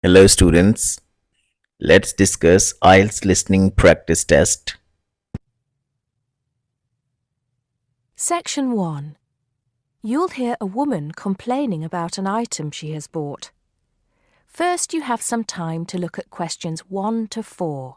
Hello, students. Let's discuss IELTS listening practice test. Section 1. You'll hear a woman complaining about an item she has bought. First, you have some time to look at questions 1 to 4.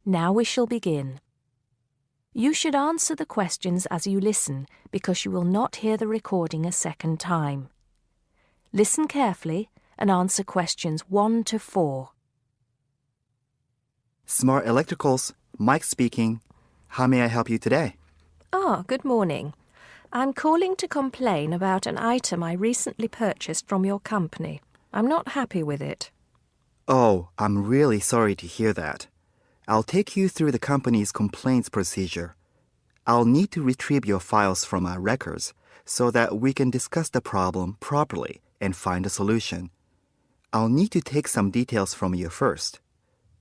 Now we shall begin. You should answer the questions as you listen because you will not hear the recording a second time. Listen carefully and answer questions 1 to 4. Smart Electricals, Mike speaking. How may I help you today? Good morning. I'm calling to complain about an item I recently purchased from your company. I'm not happy with it. Oh, I'm really sorry to hear that. I'll take you through the company's complaints procedure. I'll need to retrieve your files from our records so that we can discuss the problem properly and find a solution. I'll need to take some details from you first.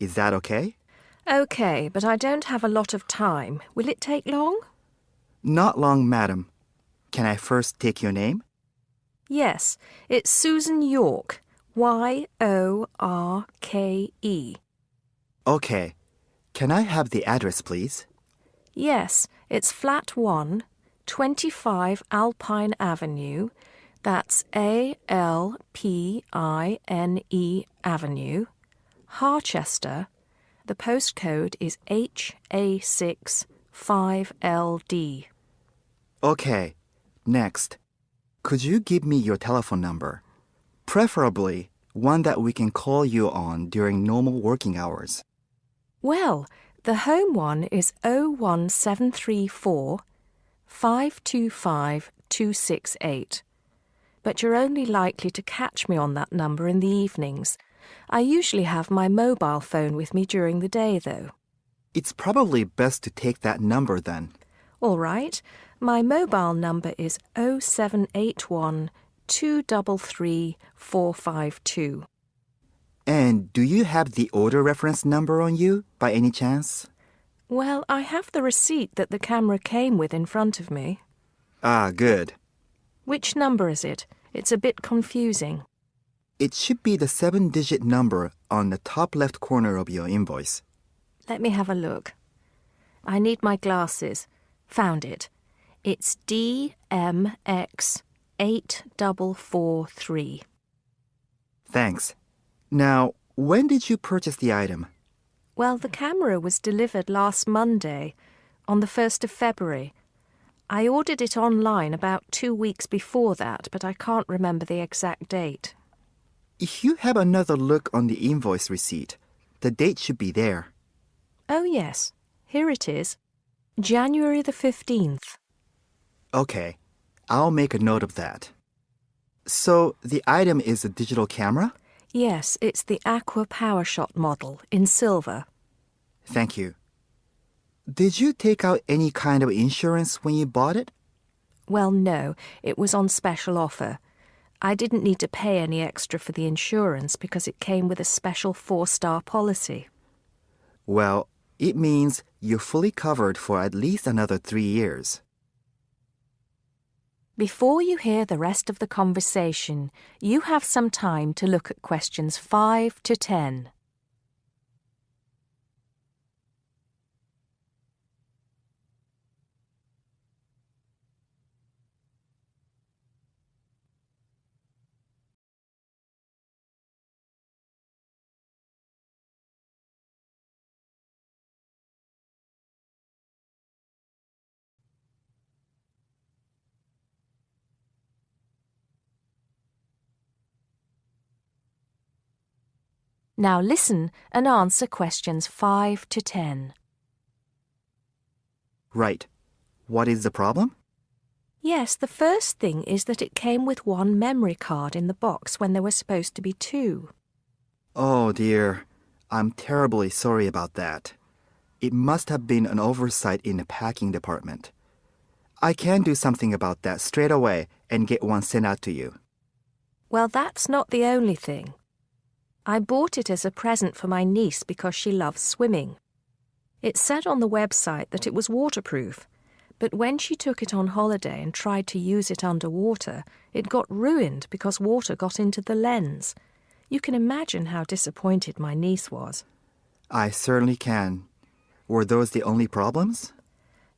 Is that okay? Okay, but I don't have a lot of time. Will it take long? Not long, madam. Can I first take your name? Yes, it's Susan Yorke, Yorke. Okay. Can I have the address, please? Yes, it's Flat 1, 25 Alpine Avenue. That's ALPINE Avenue, Harchester. The postcode is HA6 5LD. Okay. Next. Could you give me your telephone number? Preferably one that we can call you on during normal working hours. Well, the home one is 01734 525 268. But you're only likely to catch me on that number in the evenings. I usually have my mobile phone with me during the day, though. It's probably best to take that number then. All right. My mobile number is 0781 233 452. And do you have the order reference number on you, by any chance? Well, I have the receipt that the camera came with in front of me. Ah, good. Which number is it? It's a bit confusing. It should be the 7-digit number on the top left corner of your invoice. Let me have a look. I need my glasses. Found it. It's DMX 8443. Thanks. Now, when did you purchase the item? Well, the camera was delivered last Monday, on the 1st of February. I ordered it online about 2 weeks before that, but I can't remember the exact date. If you have another look on the invoice receipt, the date should be there. Oh, yes. Here it is. January the 15th. Okay, I'll make a note of that. So, the item is a digital camera? Yes, it's the Aqua PowerShot model in silver. Thank you. Did you take out any kind of insurance when you bought it? Well, no, it was on special offer. I didn't need to pay any extra for the insurance because it came with a special 4-star policy. Well, it means you're fully covered for at least another 3 years. Before you hear the rest of the conversation, you have some time to look at questions 5 to 10. Now listen and answer questions 5 to 10. Right. What is the problem? Yes, the first thing is that it came with one memory card in the box when there were supposed to be 2. Oh dear, I'm terribly sorry about that. It must have been an oversight in the packing department. I can do something about that straight away and get one sent out to you. Well, that's not the only thing. I bought it as a present for my niece because she loves swimming. It said on the website that it was waterproof, but when she took it on holiday and tried to use it underwater, it got ruined because water got into the lens. You can imagine how disappointed my niece was. I certainly can. Were those the only problems?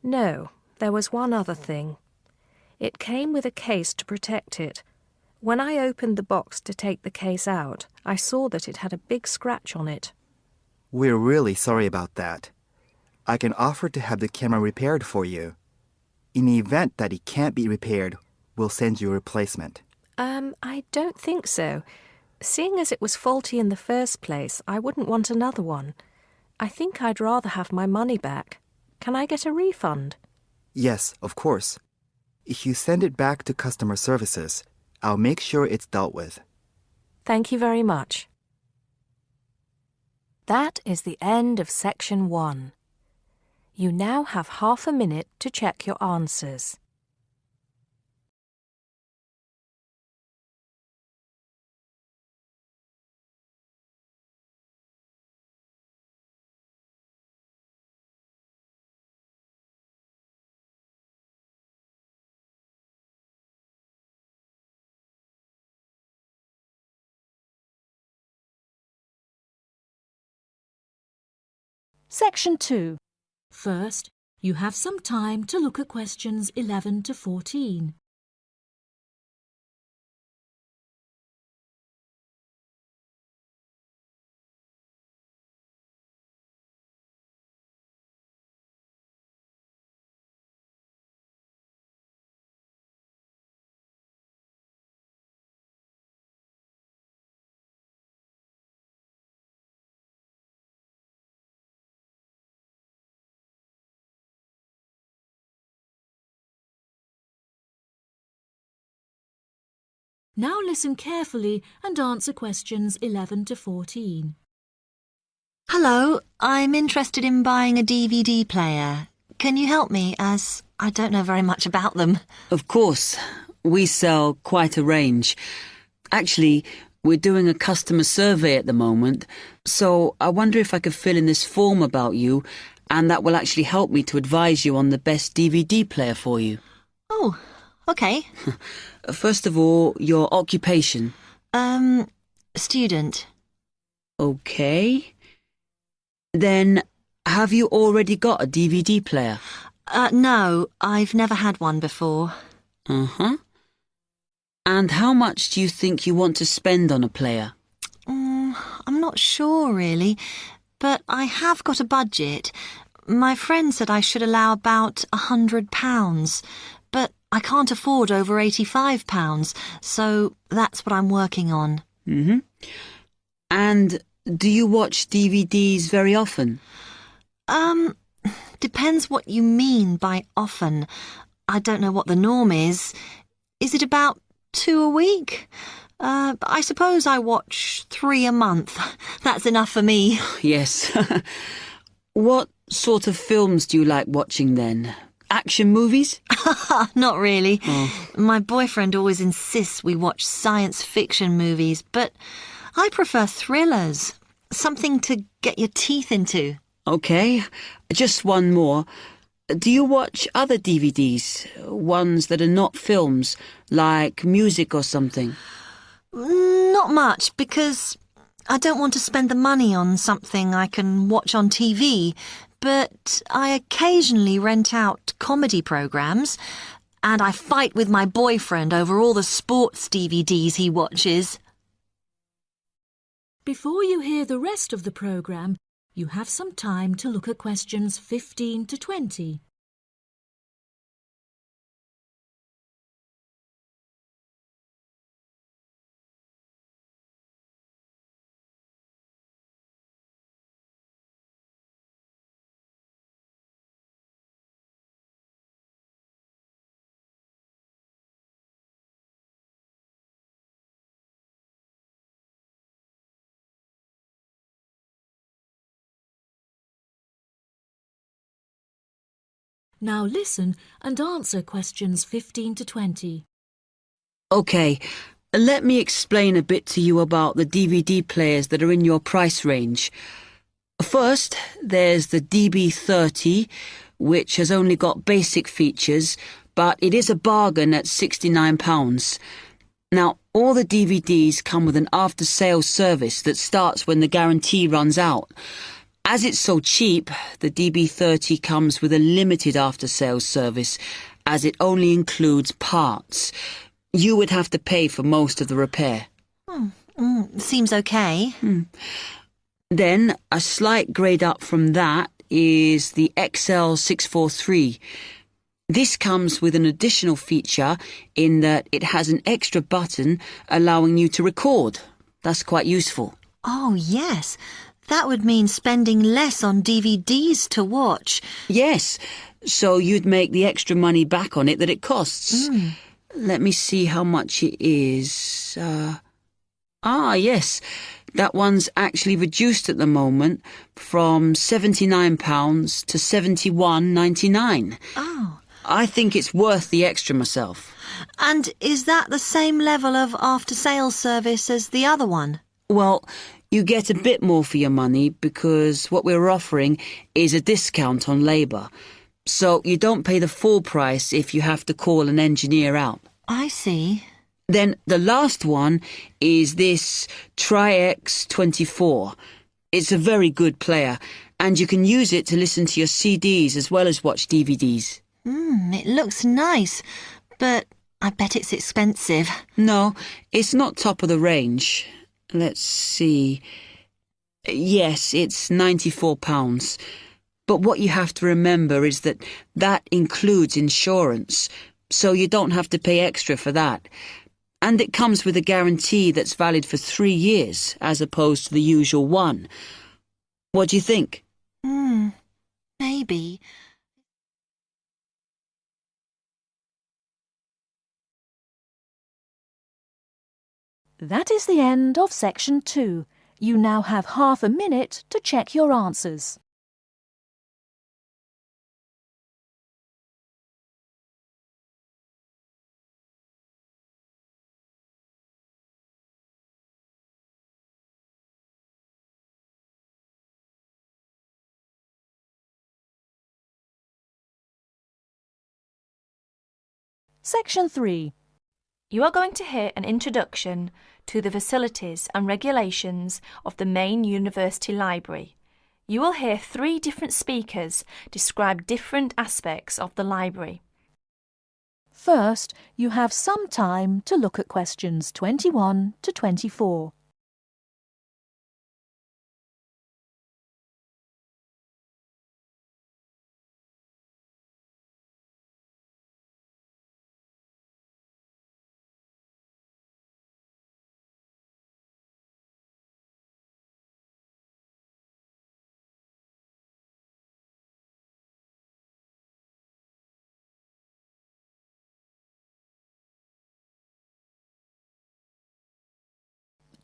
No, there was one other thing. It came with a case to protect it. When I opened the box to take the case out, I saw that it had a big scratch on it. We're really sorry about that. I can offer to have the camera repaired for you. In the event that it can't be repaired, we'll send you a replacement. I don't think so. Seeing as it was faulty in the first place, I wouldn't want another one. I think I'd rather have my money back. Can I get a refund? Yes, of course. If you send it back to customer services, I'll make sure it's dealt with. Thank you very much. That is the end of section 1. You now have half a minute to check your answers. Section 2. First, you have some time to look at questions 11 to 14. Now listen carefully and answer questions 11 to 14. Hello, I'm interested in buying a DVD player. Can you help me, as I don't know very much about them? Of course. We sell quite a range. Actually, we're doing a customer survey at the moment, so I wonder if I could fill in this form about you, and that will actually help me to advise you on the best DVD player for you. Oh, okay. First of all, your occupation. Student. Okay. Then, have you already got a DVD player? No, I've never had one before. Uh-huh. And how much do you think you want to spend on a player? I'm not sure, really, but I have got a budget. My friend said I should allow about £100, but I can't afford over £85, so that's what I'm working on. Mm-hmm. And do you watch DVDs very often? Depends what you mean by often. I don't know what the norm is. Is it about 2 a week? I suppose I watch 3 a month. That's enough for me. Yes. What sort of films do you like watching then? Action movies? Not really. Oh. My boyfriend always insists we watch science fiction movies, but I prefer thrillers. Something to get your teeth into. Okay, just one more. Do you watch other DVDs? Ones that are not films, like music or something? Not much, because I don't want to spend the money on something I can watch on TV, but I occasionally rent out comedy programs, and I fight with my boyfriend over all the sports DVDs he watches. Before you hear the rest of the programme, you have some time to look at questions 15 to 20. Now listen and answer questions 15 to 20. OK, let me explain a bit to you about the DVD players that are in your price range. First, there's the DB30, which has only got basic features, but it is a bargain at £69. Now, all the DVDs come with an after-sales service that starts when the guarantee runs out. As it's so cheap, the DB30 comes with a limited after-sales service, as it only includes parts. You would have to pay for most of the repair. Seems okay. Then, a slight grade up from that is the XL643. This comes with an additional feature in that it has an extra button allowing you to record. That's quite useful. Oh, yes. That would mean spending less on DVDs to watch. Yes, so you'd make the extra money back on it that it costs. Let me see how much it is. Yes, that one's actually reduced at the moment from £79 to £71.99. Oh. I think it's worth the extra myself. And is that the same level of after-sales service as the other one? Well, you get a bit more for your money because what we're offering is a discount on labour. So you don't pay the full price if you have to call an engineer out. I see. Then the last one is this Tri-X24. It's a very good player, and you can use it to listen to your CDs as well as watch DVDs. It looks nice, but I bet it's expensive. No, it's not top of the range. Let's see. Yes, it's £94. But what you have to remember is that that includes insurance, so you don't have to pay extra for that. And it comes with a guarantee that's valid for 3 years, as opposed to the usual one. What do you think? Maybe. That is the end of section 2. You now have half a minute to check your answers. Section 3. You are going to hear an introduction to the facilities and regulations of the main university library. You will hear 3 different speakers describe different aspects of the library. First, you have some time to look at questions 21 to 24.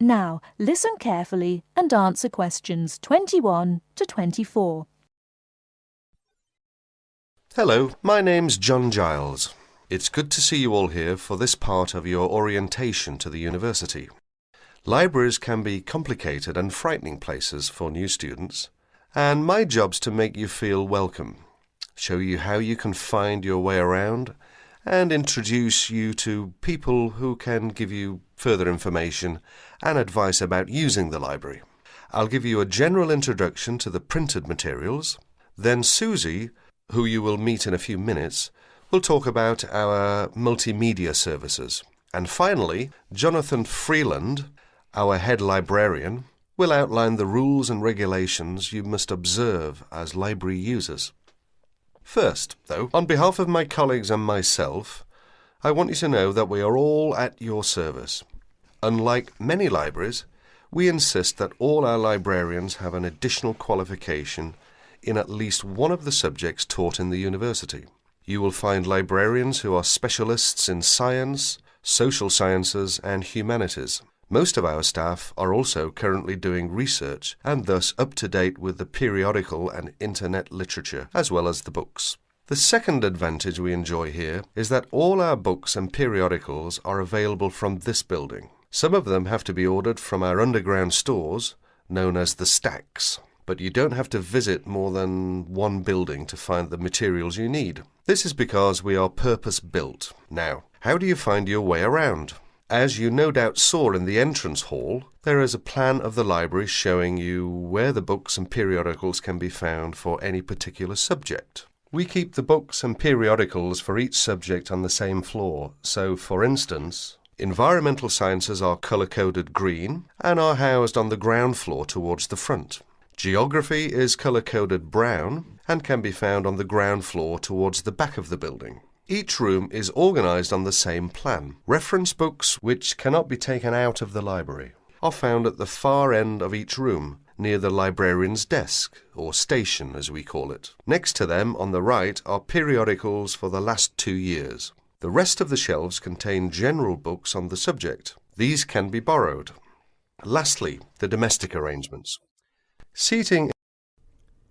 Now, listen carefully and answer questions 21 to 24. Hello, my name's John Giles. It's good to see you all here for this part of your orientation to the university. Libraries can be complicated and frightening places for new students, and my job's to make you feel welcome, show you how you can find your way around, and introduce you to people who can give you further information and advice about using the library. I'll give you a general introduction to the printed materials. Then Susie, who you will meet in a few minutes, will talk about our multimedia services. And finally, Jonathan Freeland, our head librarian, will outline the rules and regulations you must observe as library users. First, though, on behalf of my colleagues and myself, I want you to know that we are all at your service. Unlike many libraries, we insist that all our librarians have an additional qualification in at least one of the subjects taught in the university. You will find librarians who are specialists in science, social sciences and humanities. Most of our staff are also currently doing research and thus up to date with the periodical and internet literature as well as the books. The second advantage we enjoy here is that all our books and periodicals are available from this building. Some of them have to be ordered from our underground stores, known as the stacks, but you don't have to visit more than one building to find the materials you need. This is because we are purpose-built. Now, how do you find your way around? As you no doubt saw in the entrance hall, there is a plan of the library showing you where the books and periodicals can be found for any particular subject. We keep the books and periodicals for each subject on the same floor, so for instance, environmental sciences are colour-coded green and are housed on the ground floor towards the front. Geography is colour-coded brown and can be found on the ground floor towards the back of the building. Each room is organised on the same plan. Reference books, which cannot be taken out of the library, are found at the far end of each room, near the librarian's desk, or station as we call it. Next to them, on the right, are periodicals for the last 2 years. The rest of the shelves contain general books on the subject. These can be borrowed. Lastly, the domestic arrangements. Seating.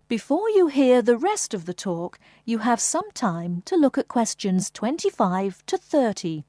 Before you hear the rest of the talk, you have some time to look at questions 25 to 30.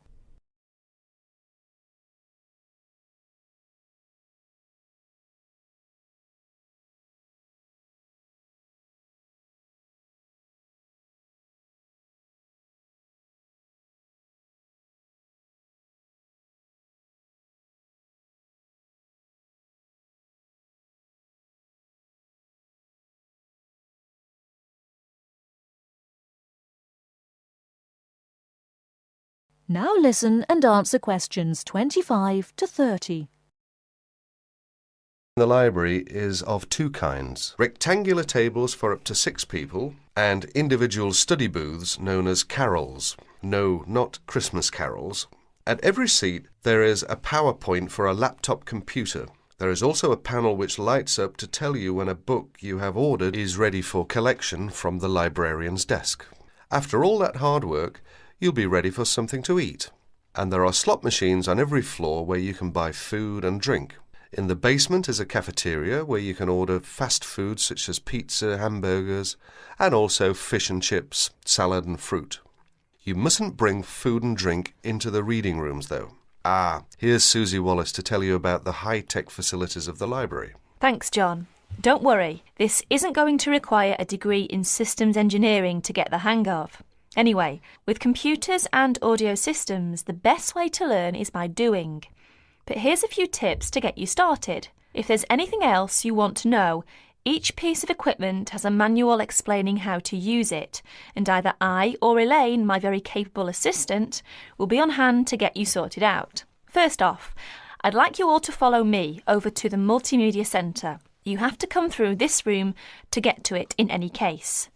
Now listen and answer questions 25 to 30. The library is of two kinds: rectangular tables for up to 6 people and individual study booths known as carols. No, not Christmas carols. At every seat there is a PowerPoint for a laptop computer. There is also a panel which lights up to tell you when a book you have ordered is ready for collection from the librarian's desk. After all that hard work, you'll be ready for something to eat. And there are slot machines on every floor where you can buy food and drink. In the basement is a cafeteria where you can order fast food such as pizza, hamburgers, and also fish and chips, salad and fruit. You mustn't bring food and drink into the reading rooms though. Here's Susie Wallace to tell you about the high-tech facilities of the library. Thanks, John. Don't worry, this isn't going to require a degree in systems engineering to get the hang of. Anyway, with computers and audio systems, the best way to learn is by doing. But here's a few tips to get you started. If there's anything else you want to know, each piece of equipment has a manual explaining how to use it, and either I or Elaine, my very capable assistant, will be on hand to get you sorted out. First off, I'd like you all to follow me over to the Multimedia Centre. You have to come through this room to get to it in any case.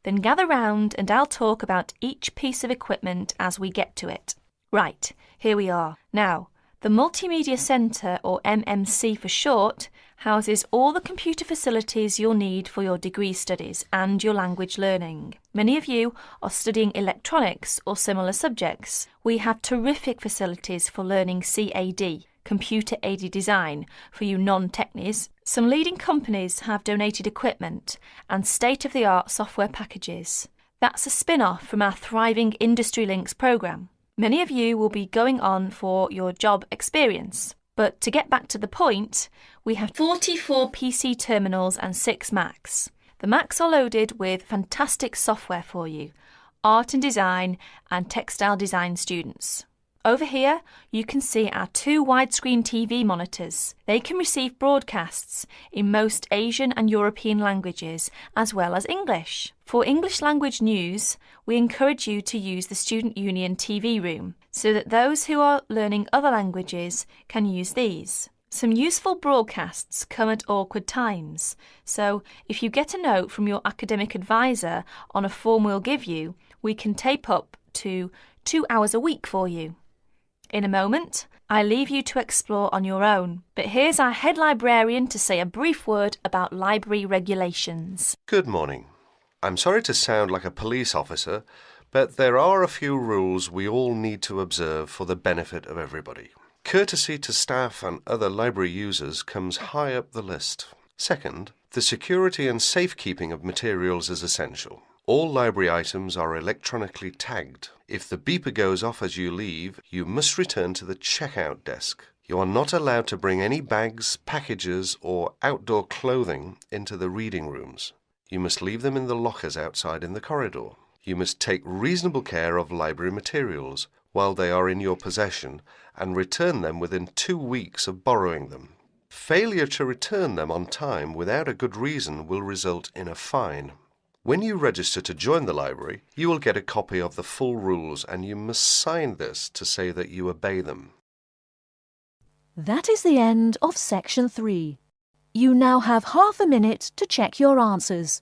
Then gather round and I'll talk about each piece of equipment as we get to it. Right, here we are. Now, the Multimedia Centre, or MMC for short, houses all the computer facilities you'll need for your degree studies and your language learning. Many of you are studying electronics or similar subjects. We have terrific facilities for learning CAD, computer-aided design, for you non-technies. Some leading companies have donated equipment and state-of-the-art software packages. That's a spin-off from our thriving Industry Links programme. Many of you will be going on for your job experience. But to get back to the point, we have 44 PC terminals and 6 Macs. The Macs are loaded with fantastic software for you, art and design and textile design students. Over here, you can see our 2 widescreen TV monitors. They can receive broadcasts in most Asian and European languages, as well as English. For English language news, we encourage you to use the Student Union TV room, so that those who are learning other languages can use these. Some useful broadcasts come at awkward times, so if you get a note from your academic advisor on a form we'll give you, we can tape up to 2 hours a week for you. In a moment, I leave you to explore on your own, but here's our head librarian to say a brief word about library regulations. Good morning. I'm sorry to sound like a police officer, but there are a few rules we all need to observe for the benefit of everybody. Courtesy to staff and other library users comes high up the list. Second, the security and safekeeping of materials is essential. All library items are electronically tagged. If the beeper goes off as you leave, you must return to the checkout desk. You are not allowed to bring any bags, packages, or outdoor clothing into the reading rooms. You must leave them in the lockers outside in the corridor. You must take reasonable care of library materials while they are in your possession and return them within 2 weeks of borrowing them. Failure to return them on time without a good reason will result in a fine. When you register to join the library, you will get a copy of the full rules and you must sign this to say that you obey them. That is the end of section 3. You now have half a minute to check your answers.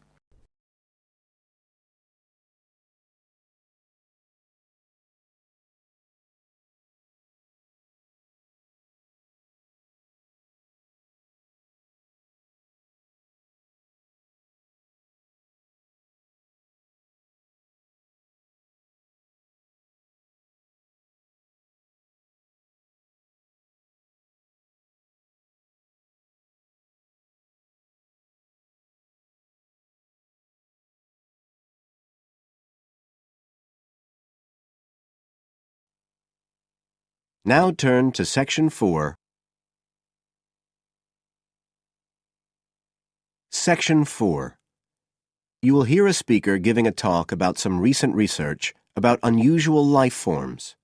Now turn to Section 4. Section 4. You will hear a speaker giving a talk about some recent research about unusual life forms.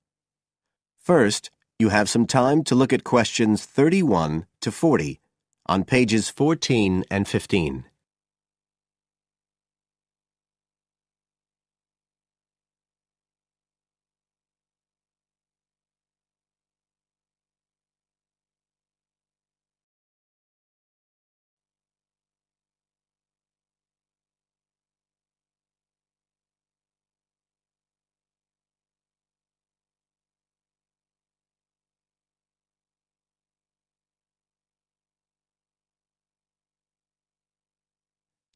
First, you have some time to look at questions 31 to 40 on pages 14 and 15.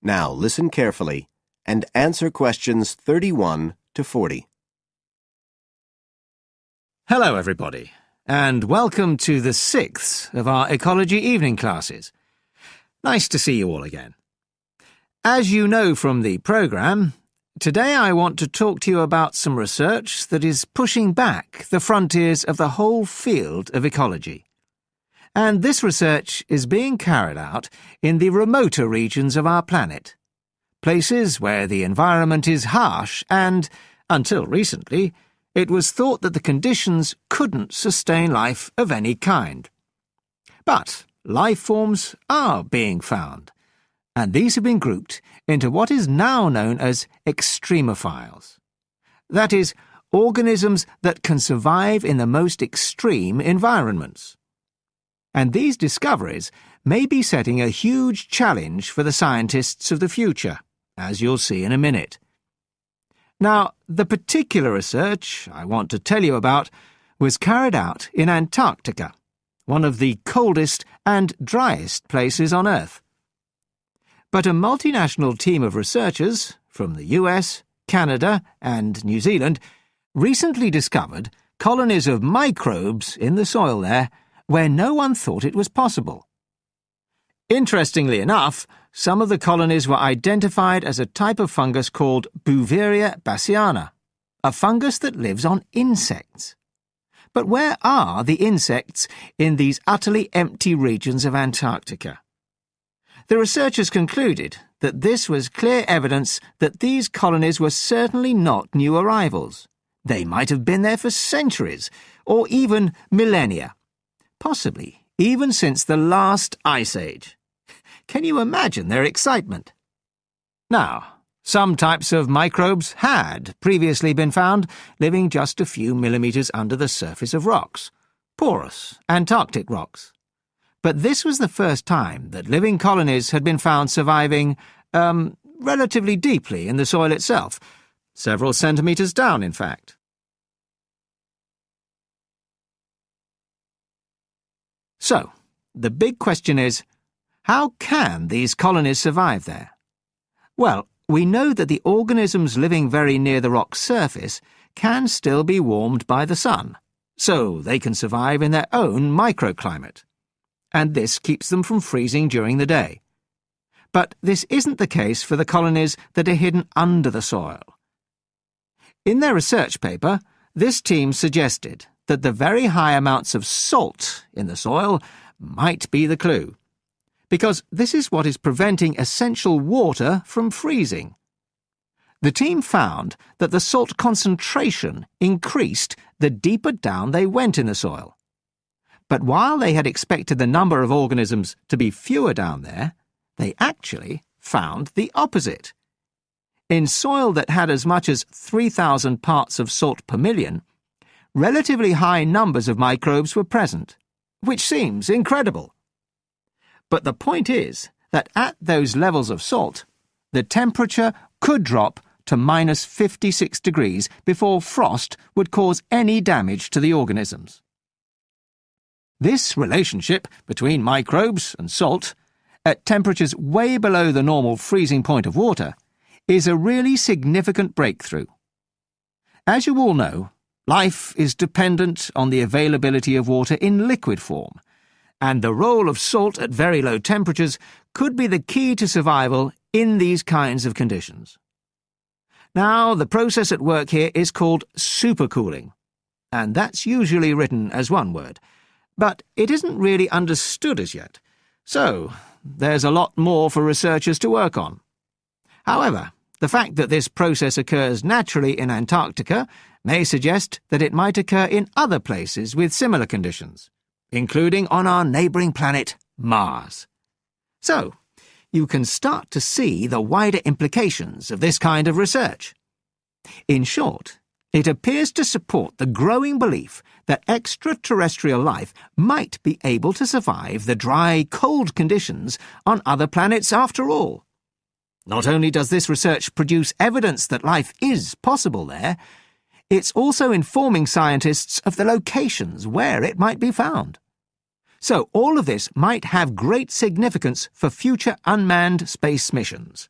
Now listen carefully and answer questions 31 to 40. Hello, everybody, and welcome to the 6th of our ecology evening classes. Nice to see you all again. As you know from the programme, today I want to talk to you about some research that is pushing back the frontiers of the whole field of ecology. And this research is being carried out in the remoter regions of our planet, places where the environment is harsh and, until recently, it was thought that the conditions couldn't sustain life of any kind. But life forms are being found, and these have been grouped into what is now known as extremophiles. That is, organisms that can survive in the most extreme environments. And these discoveries may be setting a huge challenge for the scientists of the future, as you'll see in a minute. Now, the particular research I want to tell you about was carried out in Antarctica, one of the coldest and driest places on Earth. But a multinational team of researchers from the US, Canada, and New Zealand recently discovered colonies of microbes in the soil there where no one thought it was possible. Interestingly enough, some of the colonies were identified as a type of fungus called Bouveria bassiana, a fungus that lives on insects. But where are the insects in these utterly empty regions of Antarctica? The researchers concluded that this was clear evidence that these colonies were certainly not new arrivals. They might have been there for centuries, or even millennia. Possibly even since the last ice age. Can you imagine their excitement? Now, some types of microbes had previously been found living just a few millimetres under the surface of rocks, porous Antarctic rocks. But this was the first time that living colonies had been found surviving, relatively deeply in the soil itself, several centimetres down, in fact. So, the big question is, how can these colonies survive there? Well, we know that the organisms living very near the rock's surface can still be warmed by the sun, so they can survive in their own microclimate. And this keeps them from freezing during the day. but this isn't the case for the colonies that are hidden under the soil. In their research paper, this team suggested that the very high amounts of salt in the soil might be the clue, because this is what is preventing essential water from freezing. The team found that the salt concentration increased the deeper down they went in the soil. But while they had expected the number of organisms to be fewer down there, they actually found the opposite. In soil that had as much as 3,000 parts of salt per million, relatively high numbers of microbes were present, which seems incredible. But the point is that at those levels of salt, the temperature could drop to minus 56 degrees before frost would cause any damage to the organisms. This relationship between microbes and salt, at temperatures way below the normal freezing point of water, is a really significant breakthrough. As you all know, life is dependent on the availability of water in liquid form, and the role of salt at very low temperatures could be the key to survival in these kinds of conditions. Now, the process at work here is called supercooling, and that's usually written as one word, but it isn't really understood as yet, so there's a lot more for researchers to work on. However, the fact that this process occurs naturally in Antarctica may suggest that it might occur in other places with similar conditions, including on our neighbouring planet, Mars. So, you can start to see the wider implications of this kind of research. In short, it appears to support the growing belief that extraterrestrial life might be able to survive the dry, cold conditions on other planets after all. Not only does this research produce evidence that life is possible there, it's also informing scientists of the locations where it might be found. So all of this might have great significance for future unmanned space missions.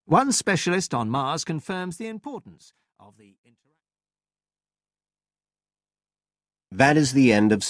One specialist on Mars confirms the importance of the interaction. That is the end of